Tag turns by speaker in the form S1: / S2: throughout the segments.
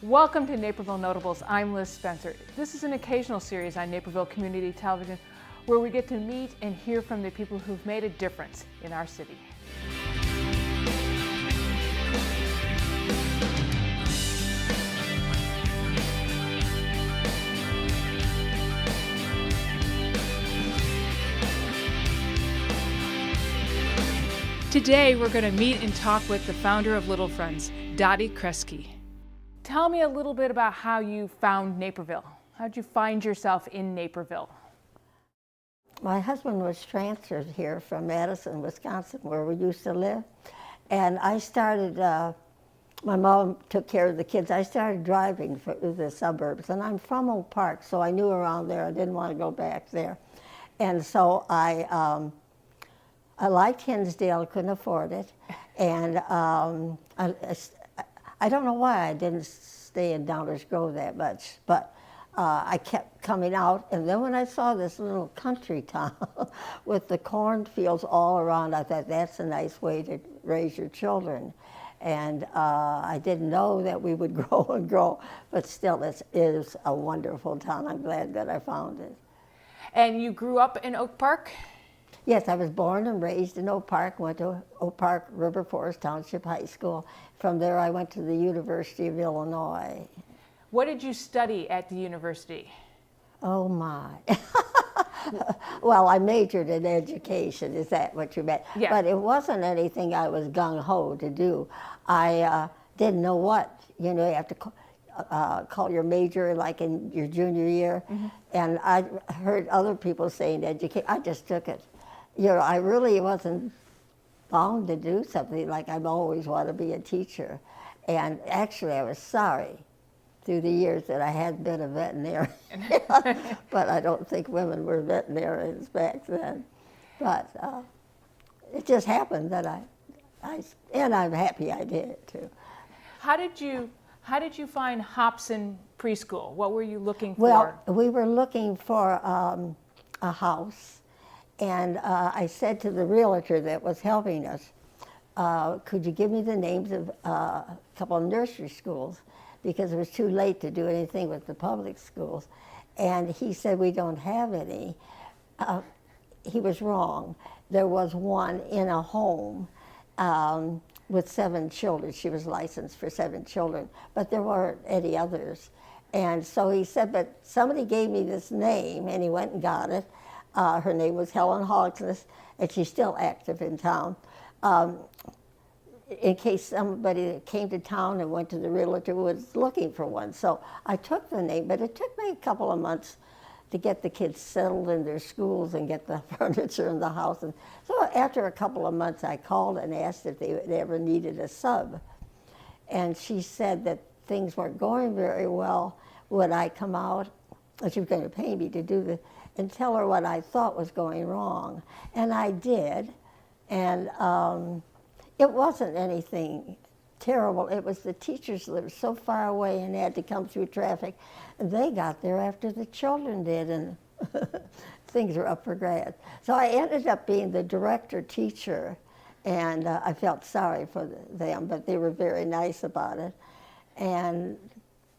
S1: Welcome to Naperville Notables. I'm Liz Spencer. This is an occasional series on Naperville Community Television where we get to meet and hear from the people who've made a difference in our city. Today we're going to meet and talk with the founder of Little Friends, Dottee Krejci. Tell me a little bit about how you found Naperville. How'd you find yourself in Naperville?
S2: My husband was transferred here from Madison, Wisconsin, where we used to live. And I started, my mom took care of the kids. I started driving through the suburbs. And I'm from Oak Park, so I knew around there. I didn't want to go back there. And so I liked Hinsdale, couldn't afford it. And I don't know why I didn't stay in Downers Grove that much, but I kept coming out. And then when I saw this little country town with the cornfields all around, I thought that's a nice way to raise your children. And I didn't know that we would grow and grow, but still it is a wonderful town. I'm glad that I found it.
S1: And you grew up in Oak Park?
S2: Yes, I was born and raised in Oak Park, went to Oak Park River Forest Township High School. From there I went to the University of Illinois.
S1: What did you study at the university?
S2: Oh my. Well, I majored in education, is that what you meant?
S1: Yeah.
S2: But it wasn't anything I was gung-ho to do. I didn't know what, you know, you have to call your major like in your junior year. Mm-hmm. And I heard other people saying education, I just took it. You know, I really wasn't bound to do something like I've always wanted to be a teacher. And actually I was sorry through the years that I had been a veterinarian. But I don't think women were veterinarians back then. But it just happened that and I'm happy I did too.
S1: How did you find Hobsen Preschool? What were you looking for?
S2: Well, we were looking for a house. And I said to the realtor that was helping us, could you give me the names of a couple of nursery schools? Because it was too late to do anything with the public schools. And he said, we don't have any. He was wrong. There was one in a home with 7 children. She was licensed for 7 children, but there weren't any others. And so he said, but somebody gave me this name, and he went and got it. Her name was Helen Hobsen, and she's still active in town. In case somebody that came to town and went to the realtor was looking for one. So I took the name, but it took me a couple of months to get the kids settled in their schools and get the furniture in the house. And so after a couple of months, I called and asked if they ever needed a sub. And she said that things weren't going very well. Would I come out? And she was going to pay me to do and tell her what I thought was going wrong. And I did. And it wasn't anything terrible. It was the teachers lived so far away and had to come through traffic. And they got there after the children did, and things were up for grabs. So I ended up being the director teacher, and I felt sorry for them, but they were very nice about it. And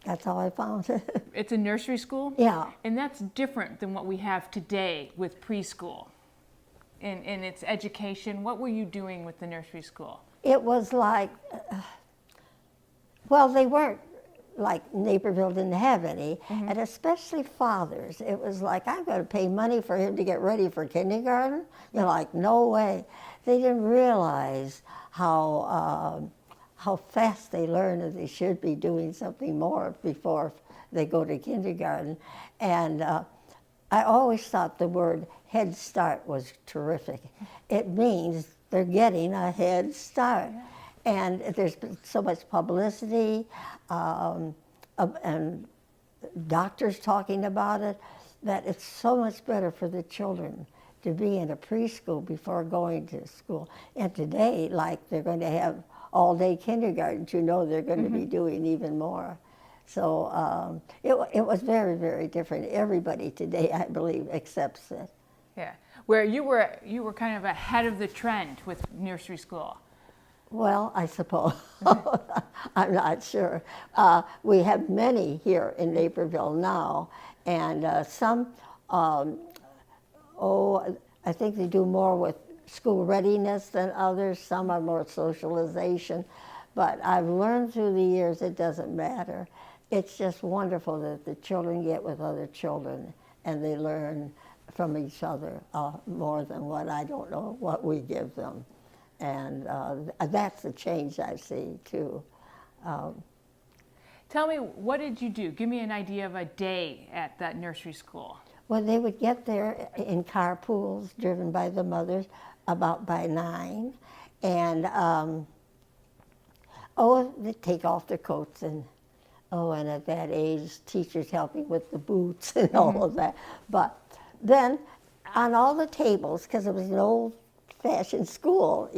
S2: that's how I found it.
S1: It's a nursery school?
S2: Yeah.
S1: And that's different than what we have today with preschool. In its education, what were you doing with the nursery school?
S2: It was like, well, they weren't like Naperville didn't have any, mm-hmm. and especially fathers. It was like, I'm going to pay money for him to get ready for kindergarten? You're like, no way. They didn't realize how fast they learn and they should be doing something more before they go to kindergarten. And I always thought the word Head Start was terrific. It means they're getting a head start. Yeah. And there's been so much publicity and doctors talking about it, that it's so much better for the children to be in a preschool before going to school. And today, like they're going to have all-day kindergarten, you know they're going mm-hmm. to be doing even more. So it was very, very different. Everybody today, I believe, accepts it.
S1: Yeah, where you were kind of ahead of the trend with nursery school.
S2: Well, I suppose. I'm not sure. We have many here in Naperville now, and some, I think they do more with school readiness than others. Some are more socialization. But I've learned through the years it doesn't matter. It's just wonderful that the children get with other children and they learn from each other more than what I don't know what we give them. And that's the change I see too.
S1: Tell me, what did you do? Give me an idea of a day at that nursery school.
S2: Well, they would get there in carpools driven by the mothers about by 9. And they'd take off their coats and at that age, teachers helping with the boots and all of that. But then on all the tables, because it was an old-fashioned school,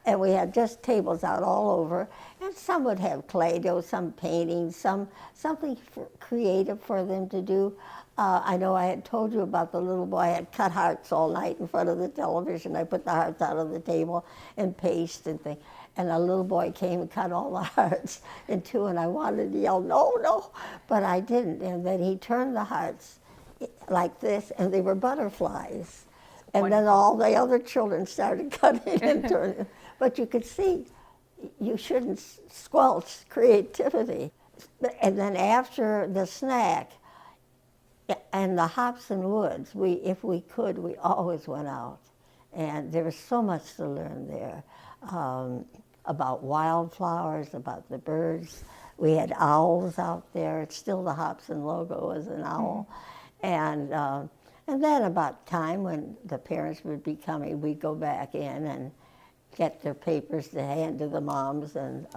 S2: and we had just tables out all over, and some would have Play-Doh, some painting, something creative for them to do. I know I had told you about the little boy. I had cut hearts all night in front of the television. I put the hearts out on the table and paste and things. And a little boy came and cut all the hearts in two, and I wanted to yell, no, no, but I didn't. And then he turned the hearts like this, and they were butterflies. And then all the other children started cutting and turning. But you could see, you shouldn't squelch creativity. And then after the snack, and the Hobsen Woods, if we could, we always went out. And there was so much to learn there. About wildflowers, about the birds. We had owls out there. It's still the Hobsen logo as an owl. Mm-hmm. And then about time when the parents would be coming, we'd go back in and get their papers to hand to the moms. And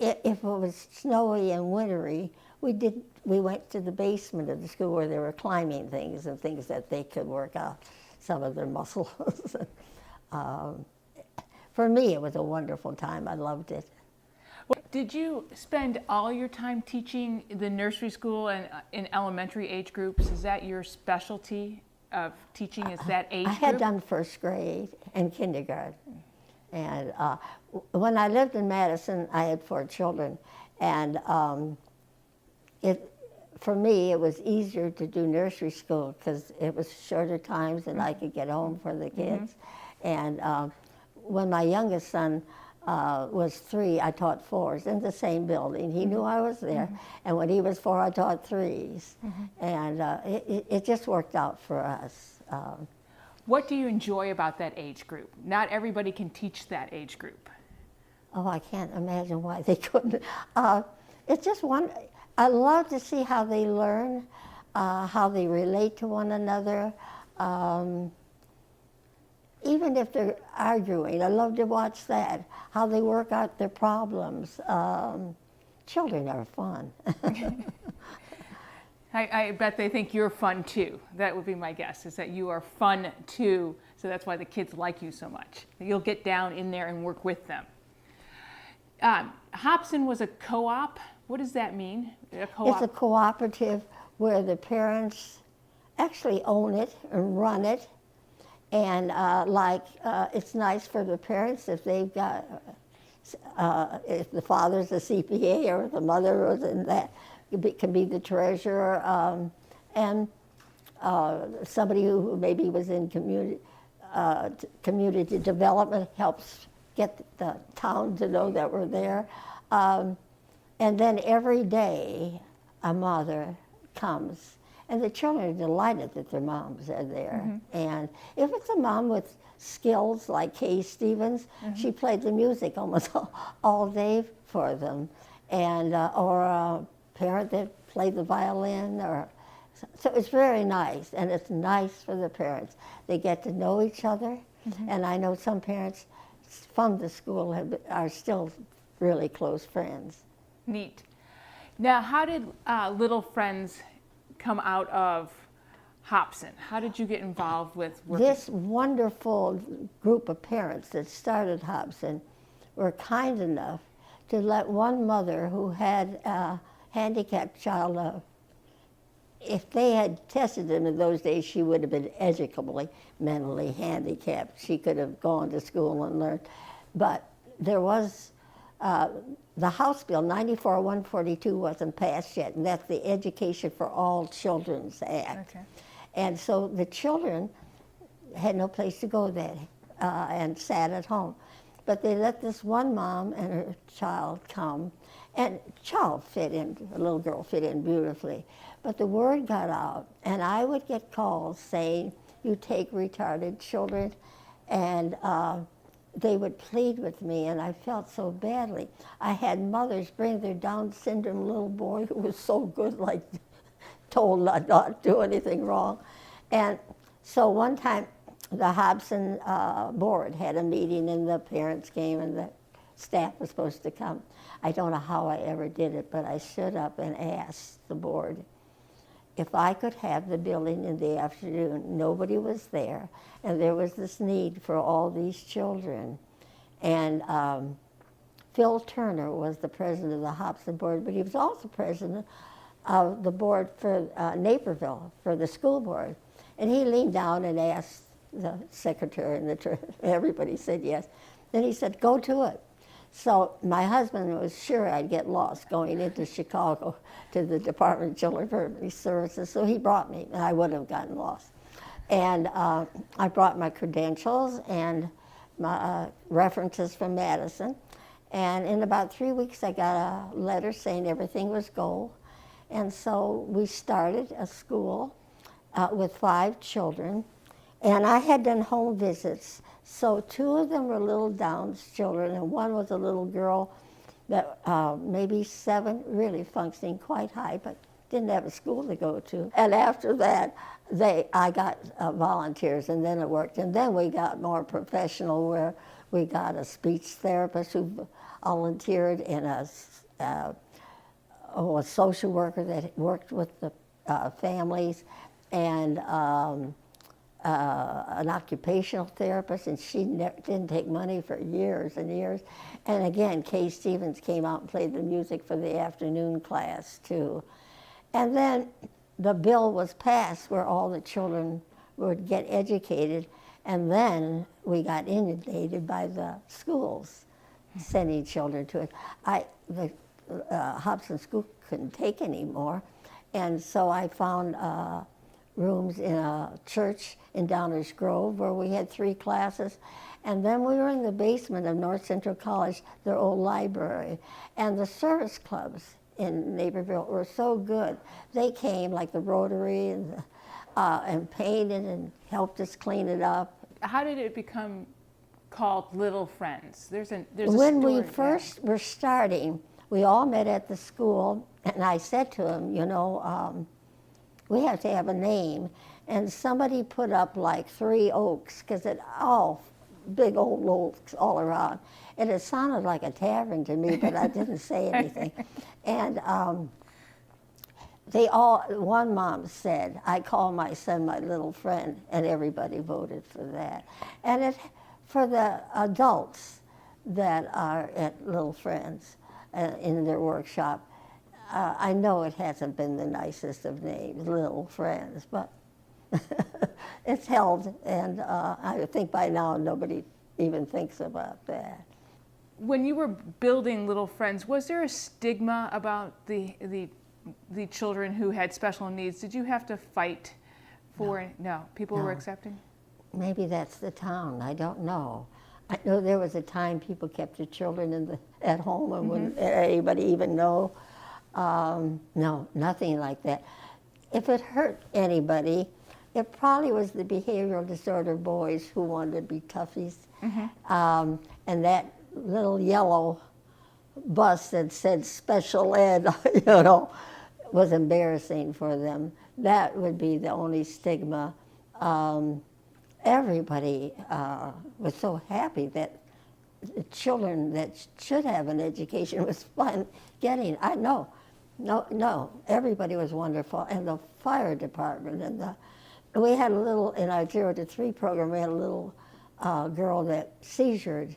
S2: if it was snowy and wintry, we went to the basement of the school where they were climbing things and things that they could work out some of their muscles. For me, it was a wonderful time. I loved it.
S1: Did you spend all your time teaching the nursery school and in elementary age groups? Is that your specialty of teaching, is that age group?
S2: I had done first grade and kindergarten. And when I lived in Madison, I had 4 children. And for me, it was easier to do nursery school because it was shorter times and I could get home for the kids. Mm-hmm. And when my youngest son was 3, I taught 4s in the same building. He knew I was there. Mm-hmm. And when he was 4, I taught 3s. Mm-hmm. And it just worked out for us.
S1: What do you enjoy about that age group? Not everybody can teach that age group.
S2: Oh, I can't imagine why they couldn't. It's just I love to see how they learn, how they relate to one another. Even if they're arguing, I love to watch that, how they work out their problems. Children are fun.
S1: I bet they think you're fun too. That would be my guess, is that you are fun too, so that's why the kids like you so much. You'll get down in there and work with them. Hobsen was a co-op. What does that mean?
S2: It's a cooperative where the parents actually own it and run it. And it's nice for the parents if they've got, if the father's a CPA or the mother was in that, can be the treasurer, and somebody who maybe was in community development helps get the town to know that we're there. And then every day a mother comes. And the children are delighted that their moms are there. Mm-hmm. And if it's a mom with skills like Kay Stevens, mm-hmm. she played the music almost all day for them. And or a parent that played the violin. So it's very nice, and it's nice for the parents. They get to know each other. Mm-hmm. And I know some parents from the school are still really close friends.
S1: Neat. Now, how did Little Friends come out of Hobsen? How did you get involved with working?
S2: This wonderful group of parents that started Hobsen were kind enough to let one mother who had a handicapped child if they had tested him in those days, she would have been educably, mentally handicapped. She could have gone to school and learned. But there was, the House Bill 94-142 wasn't passed yet, and that's the Education for All Children's Act.
S1: Okay.
S2: And so the children had no place to go then and sat at home. But they let this one mom and her child come, and child fit in, a little girl fit in beautifully. But the word got out, and I would get calls saying, you take retarded children, and they would plead with me, and I felt so badly. I had mothers bring their Down syndrome little boy who was so good, like told not to do anything wrong. And so one time, the Hobsen board had a meeting, and the parents came, and the staff was supposed to come. I don't know how I ever did it, but I stood up and asked the board if I could have the building in the afternoon. Nobody was there, and there was this need for all these children. And Phil Turner was the president of the Hobsen board, but he was also president of the board for Naperville, for the school board. And he leaned down and asked the secretary, and everybody said yes. Then he said, go to it. So my husband was sure I'd get lost going into Chicago to the Department of Children's Services, so he brought me, and I would have gotten lost. And I brought my credentials and my references from Madison, and in about 3 weeks I got a letter saying everything was go. And so we started a school with 5 children, and I had done home visits. So 2 of them were little Downs children, and one was a little girl that maybe 7, really functioning quite high, but didn't have a school to go to. And after that, I got volunteers, and then it worked. And then we got more professional, where we got a speech therapist who volunteered, and a social worker that worked with the families, and an occupational therapist, and she didn't take money for years and years. And again, Kay Stevens came out and played the music for the afternoon class too. And then the bill was passed where all the children would get educated, and then we got inundated by the schools sending children to it. The Hobsen School couldn't take any more, and so I found rooms in a church in Downers Grove where we had 3 classes. And then we were in the basement of North Central College, their old library. And the service clubs in Naperville were so good. They came, like the Rotary, and painted and helped us clean it up.
S1: How did it become called Little Friends? There's a
S2: when
S1: story,
S2: we first were starting, we all met at the school, and I said to him, you know, we have to have a name. And somebody put up like 3 oaks, because it all big old oaks all around. And it sounded like a tavern to me, but I didn't say anything. And one mom said, I call my son my little friend, and everybody voted for that. And for the adults that are at Little Friends in their workshop, I know it hasn't been the nicest of names, Little Friends, but it's held, and I think by now nobody even thinks about that.
S1: When you were building Little Friends, was there a stigma about the children who had special needs? Did you have to fight for it? No, people were accepting?
S2: Maybe that's the town, I don't know. I know there was a time people kept the children at home and wouldn't anybody even know. No, nothing like that. If it hurt anybody, it probably was the behavioral disorder boys who wanted to be toughies. And that little yellow bus that said special ed, you know, was embarrassing for them. That would be the only stigma. Everybody was so happy that the children that should have an education was fun getting. I know. No, everybody was wonderful, and the fire department, and we had a little, in our 0 to 3 program, we had a little girl that seizured,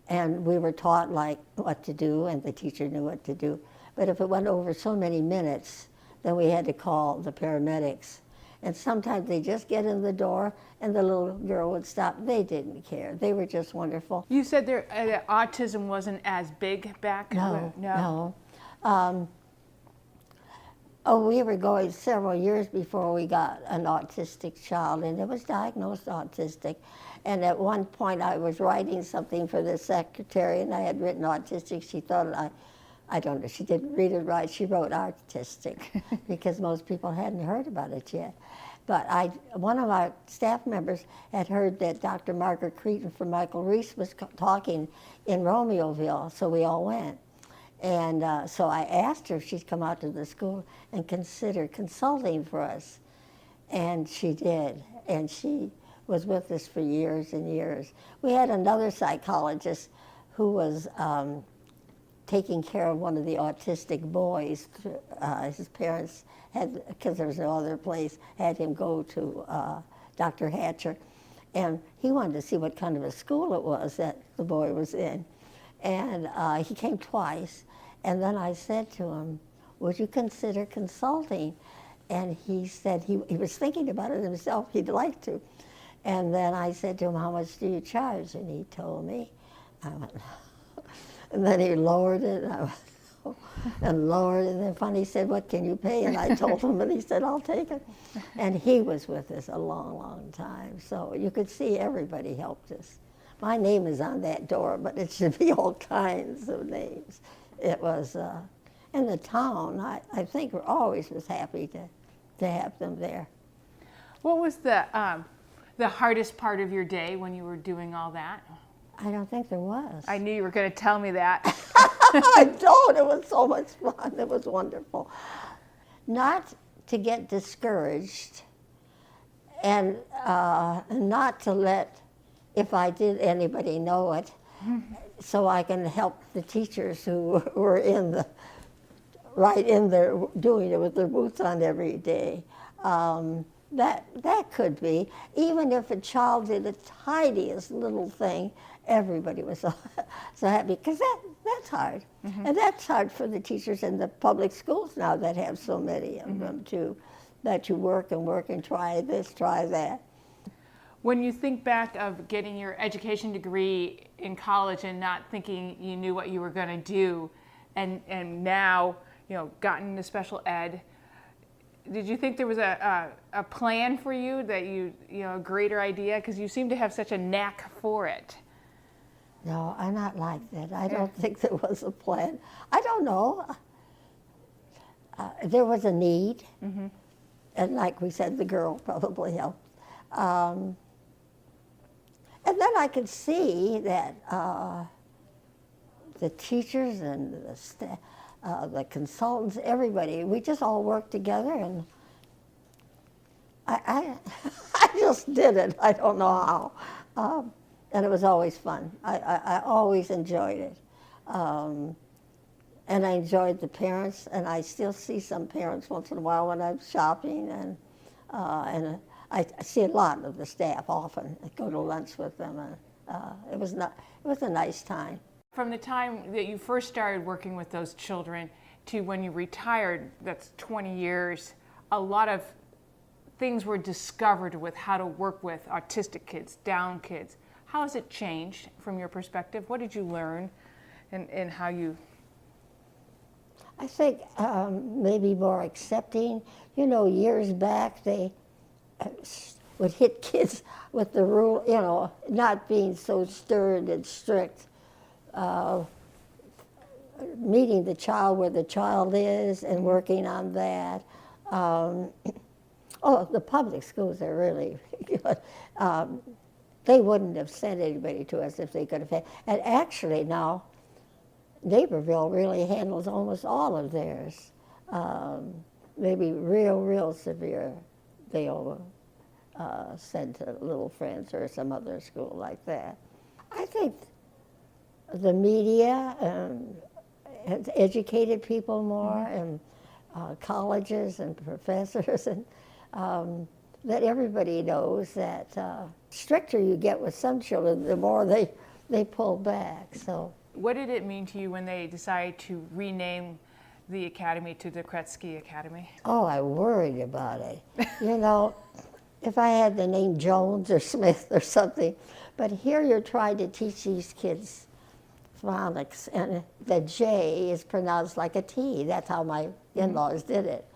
S2: and we were taught like what to do, and the teacher knew what to do. But if it went over so many minutes, then we had to call the paramedics. And sometimes they just get in the door and the little girl would stop. They didn't care. They were just wonderful.
S1: You said autism wasn't as big back then?
S2: No. We were going several years before we got an autistic child, and it was diagnosed autistic. And at one point I was writing something for the secretary, and I had written autistic. She thought I don't know, she didn't read it right. She wrote artistic because most people hadn't heard about it yet. But one of our staff members had heard that Dr. Margaret Cretin from Michael Reese was talking in Romeoville, so we all went. And so I asked her if she'd come out to the school and consider consulting for us. And she did. And she was with us for years and years. We had another psychologist who was taking care of one of the autistic boys. His parents had, because there was no other place, had him go to Dr. Hatcher. And he wanted to see what kind of a school it was that the boy was in. And he came twice. And then I said to him, would you consider consulting? And he said he was thinking about it himself, he'd like to. And then I said to him, how much do you charge? And he told me. I went, and then he lowered it, and I went, and lowered it. And then finally he said, what can you pay? And I told him, and he said, I'll take it. And he was with us a long, long time. So you could see everybody helped us. My name is on that door, but it should be all kinds of names. It was, and the town, I think, always was happy to have them there.
S1: What was the hardest part of your day when you were doing all that?
S2: I don't think there was.
S1: I knew you were going to tell me that.
S2: I don't. It was so much fun. It was wonderful. Not to get discouraged, and not to let, if I did, anybody know it, so I can help the teachers who were right in there doing it with their boots on every day. That could be. Even if a child did the tiniest little thing, everybody was so happy, because that's hard. Mm-hmm. And that's hard for the teachers in the public schools now that have so many of them too, that you work and try this, try that.
S1: When you think back of getting your education degree in college and not thinking you knew what you were going to do, and now, gotten into special ed, did you think there was a plan for you, that a greater idea? Because you seem to have such a knack for it.
S2: No, I'm not like that. I don't think there was a plan. I don't know. There was a need, and like we said, the girl probably helped. And then I could see that the teachers and the staff, the consultants, everybody, we just all worked together, and I just did it. I don't know how. And it was always fun. I always enjoyed it. And I enjoyed the parents, and I still see some parents once in a while when I'm shopping, and I see a lot of the staff often. I go to lunch with them, and it was a nice time.
S1: From the time that you first started working with those children to when you retired, that's 20 years, a lot of things were discovered with how to work with autistic kids, Down kids. How has it changed from your perspective? What did you learn, and how you?
S2: I think maybe more accepting. Years back they would hit kids with the rule, not being so stern and strict. Meeting the child where the child is and working on that. The public schools are really good. They wouldn't have sent anybody to us if they could have had. And actually now, Naperville really handles almost all of theirs. Maybe real severe, they'll send to Little Friends or some other school like that. I think the media has educated people more, and colleges and professors, and that everybody knows that stricter you get with some children, the more they pull back. So,
S1: what did it mean to you when they decided to rename the academy to the Krejci Academy?
S2: Oh, I worried about it. You know, if I had the name Jones or Smith or something, but here you're trying to teach these kids phonics, and the J is pronounced like a T. That's how my in-laws did it.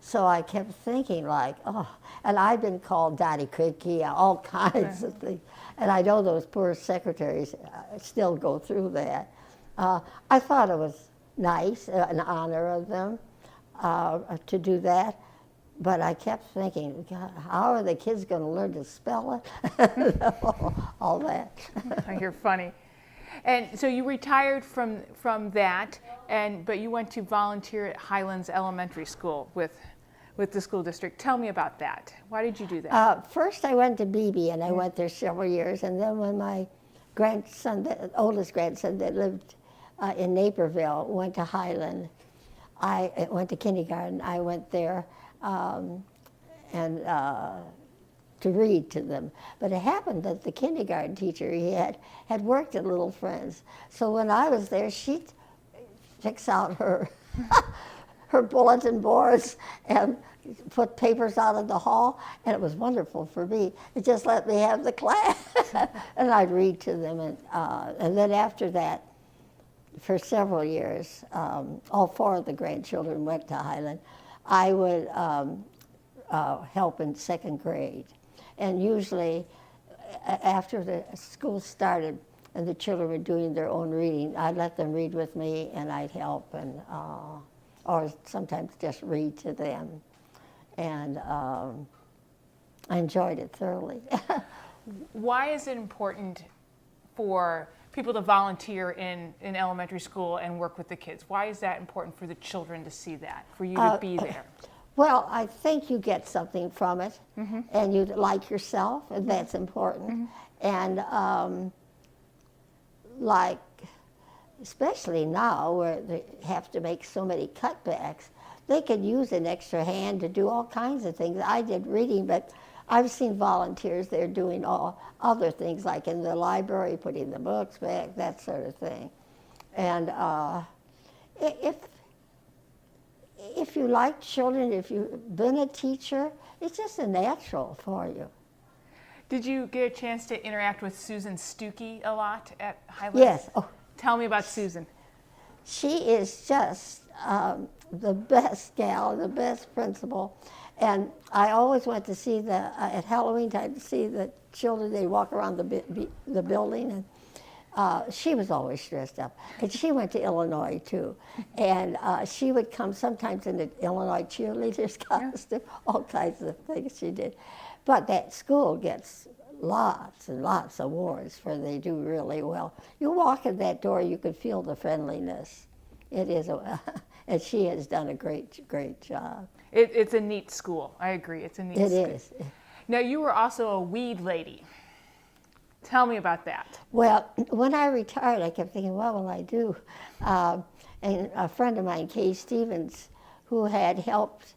S2: So I kept thinking like, oh, and I've been called Dottee Krejci, all kinds of things. And I know those poor secretaries still go through that. I thought it was nice, an honor of them to do that. But I kept thinking, God, how are the kids going to learn to spell it? All that.
S1: You're funny. And so you retired from that, but you went to volunteer at Highlands Elementary School with the school district. Tell me about that. Why did you do that?
S2: First I went to BB, and I went there several years. And then when my grandson, the oldest grandson that lived in Naperville, went to Highland, I went to kindergarten. I went there to read to them. But it happened that the kindergarten teacher he had worked at Little Friends. So when I was there, she'd fix out her her bulletin boards and put papers out in the hall, and it was wonderful for me. It just let me have the class, and I'd read to them. And then after that, for several years, all four of the grandchildren went to Highland. I would help in second grade. And usually, after the school started and the children were doing their own reading, I'd let them read with me, and I'd help, and or sometimes just read to them. And I enjoyed it thoroughly.
S1: Why is it important for people to volunteer in elementary school and work with the kids? Why is that important for the children to see that, for you to be there?
S2: Well, I think you get something from it, and you like yourself, and that's important. And like, especially now where they have to make so many cutbacks, they could use an extra hand to do all kinds of things. I did reading, but I've seen volunteers there doing all other things, like in the library, putting the books back, that sort of thing. And if you like children, if you've been a teacher, it's just a natural for you.
S1: Did you get a chance to interact with Susan Stuckey a lot at Highlands?
S2: Yes. Oh,
S1: tell me about Susan.
S2: She is just the best gal, the best principal. And I always went to see at Halloween time, to see the children. They walk around the building, and she was always dressed up. And she went to Illinois too. And she would come sometimes in the Illinois cheerleaders costume, all kinds of things she did. But that school gets lots and lots of awards for they do really well. You walk in that door, you can feel the friendliness. It is, and she has done a great, great job.
S1: It's a neat school. I agree. It's a neat school. It is. Now, you were also a weed lady. Tell me about that.
S2: Well, when I retired, I kept thinking, what will I do? And a friend of mine, Kay Stevens, who had helped,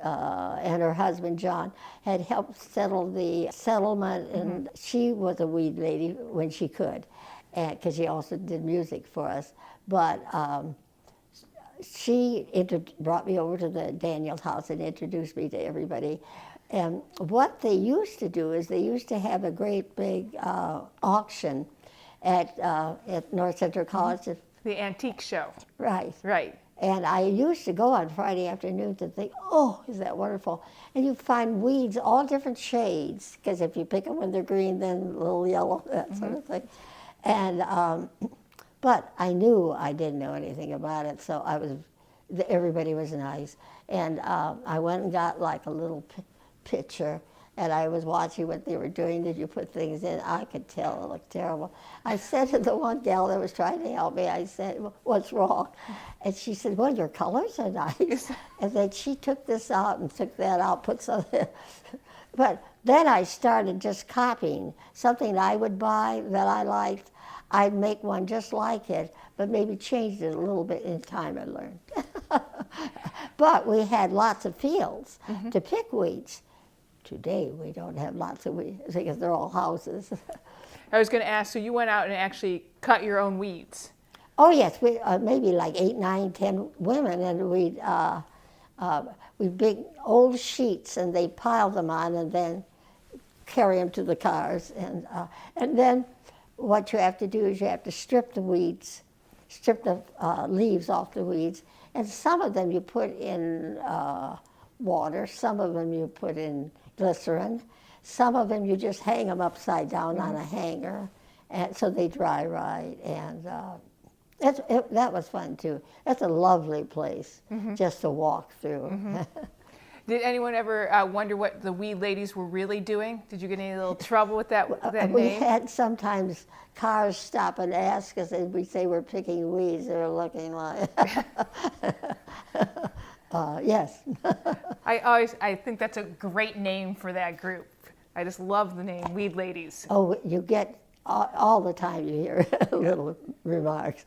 S2: and her husband, John, had helped settle the settlement, and she was a weed lady when she could, because she also did music for us. But she brought me over to the Daniels house and introduced me to everybody. And what they used to do is they used to have a great big auction at North Central College.
S1: The antique show.
S2: Right.
S1: Right.
S2: And I used to go on Friday afternoon to think, oh, is that wonderful? And you find weeds, all different shades, because if you pick them when they're green, then a little yellow, that sort of thing. And but I knew I didn't know anything about it, so everybody was nice. And I went and got like a little pitcher, and I was watching what they were doing. Did you put things in? I could tell it looked terrible. I said to the one gal that was trying to help me, I said, what's wrong? And she said, well, your colors are nice. And then she took this out and took that out, put something. But then I started just copying something I would buy that I liked. I'd make one just like it, but maybe changed it a little bit in time, I learned. But we had lots of fields to pick weeds. Today, we don't have lots of weeds because they're all houses.
S1: I was going to ask, so you went out and actually cut your own weeds?
S2: Oh yes, we maybe like 8, 9, 10 women, and we'd big old sheets, and they pile them on, and then carry them to the cars, and then what you have to do is you have to strip the weeds, strip the leaves off the weeds, and some of them you put in water, some of them you put in glycerin, some of them you just hang them upside down on a hanger, and so they dry right, and that was fun too. That's a lovely place just to walk through.
S1: Did anyone ever wonder what the weed ladies were really doing? Did you get any little trouble with that
S2: We
S1: name?
S2: had sometimes cars stop and ask us, and we'd say we're picking weeds. They're looking like, yes.
S1: I think that's a great name for that group. I just love the name, Weed Ladies.
S2: Oh, you get all the time you hear little remarks.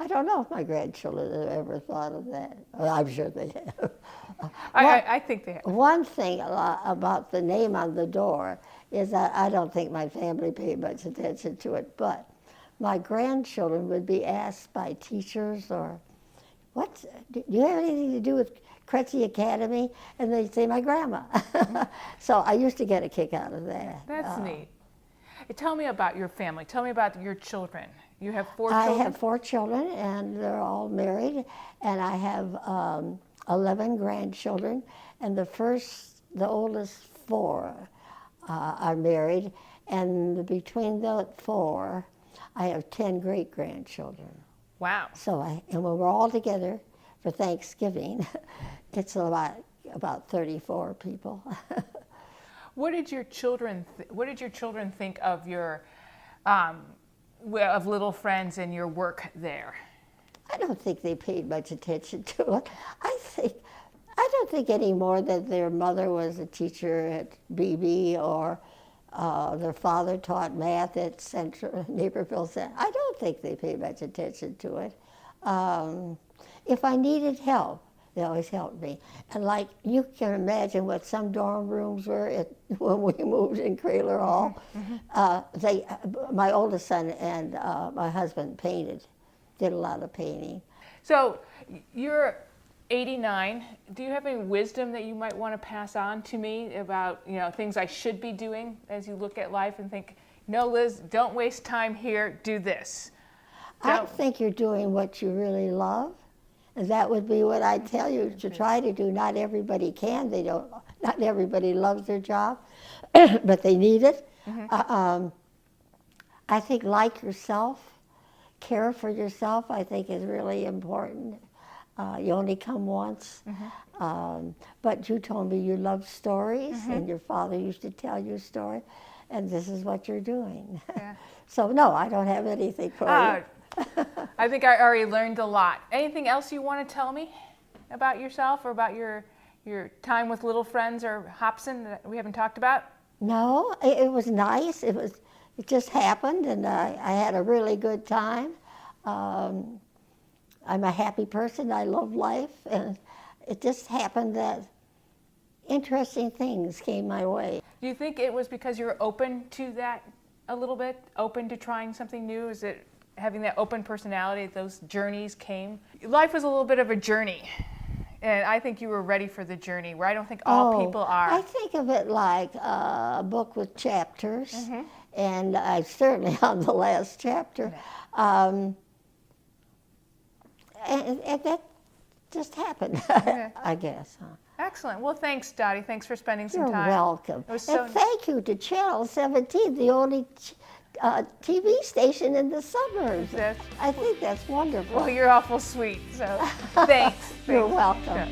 S2: I don't know if my grandchildren have ever thought of that. Well, I'm sure they have.
S1: I think they have.
S2: One thing about the name on the door is that I don't think my family paid much attention to it, but my grandchildren would be asked by teachers or, do you have anything to do with Krejci Academy? And they'd say, my grandma. So I used to get a kick out of that.
S1: That's neat. Tell me about your family. Tell me about your children. You have 4 children?
S2: I have 4 children, and they're all married, and I have 11 grandchildren, and the oldest 4 are married, and between the 4, I have 10 great-grandchildren.
S1: Wow.
S2: So and when we're all together for Thanksgiving, it's about 34 people.
S1: What did your children think of your of Little Friends and your work there?
S2: I don't think they paid much attention to it. I don't think any more that their mother was a teacher at BB or their father taught math at Naperville Center. I don't think they paid much attention to it. If I needed help, they always helped me. And like you can imagine what some dorm rooms were when we moved in Craylor Hall. My oldest son and my husband did a lot of painting.
S1: So you're 89. Do you have any wisdom that you might want to pass on to me about things I should be doing as you look at life and think, no, Liz, don't waste time here, do this?
S2: I think you're doing what you really love. And that would be what I tell you to try to do. Not everybody can. Not everybody loves their job, but they need it. I think like yourself, care for yourself, I think is really important. You only come once. But you told me you love stories, and your father used to tell you a story, and this is what you're doing.
S1: Yeah.
S2: So no, I don't have anything for you.
S1: I think I already learned a lot. Anything else you want to tell me about yourself or about your time with Little Friends or Hobsen that we haven't talked about?
S2: No, it was nice. It just happened, and I had a really good time. I'm a happy person. I love life, and it just happened that interesting things came my way.
S1: Do you think it was because you were open to that a little bit, open to trying something new? Is it having that open personality, those journeys came? Life was a little bit of a journey, and I think you were ready for the journey, where I don't think all people are.
S2: I think of it like a book with chapters, and I'm certainly on the last chapter. And that just happened, I guess.
S1: Excellent. Well, thanks, Dottee. Thanks for spending some time.
S2: You're welcome.
S1: It was so
S2: and thank you to Channel 17, the only TV station in the suburbs. I think that's wonderful.
S1: Well, you're awful sweet, so thanks.
S2: You're welcome.
S1: Yeah.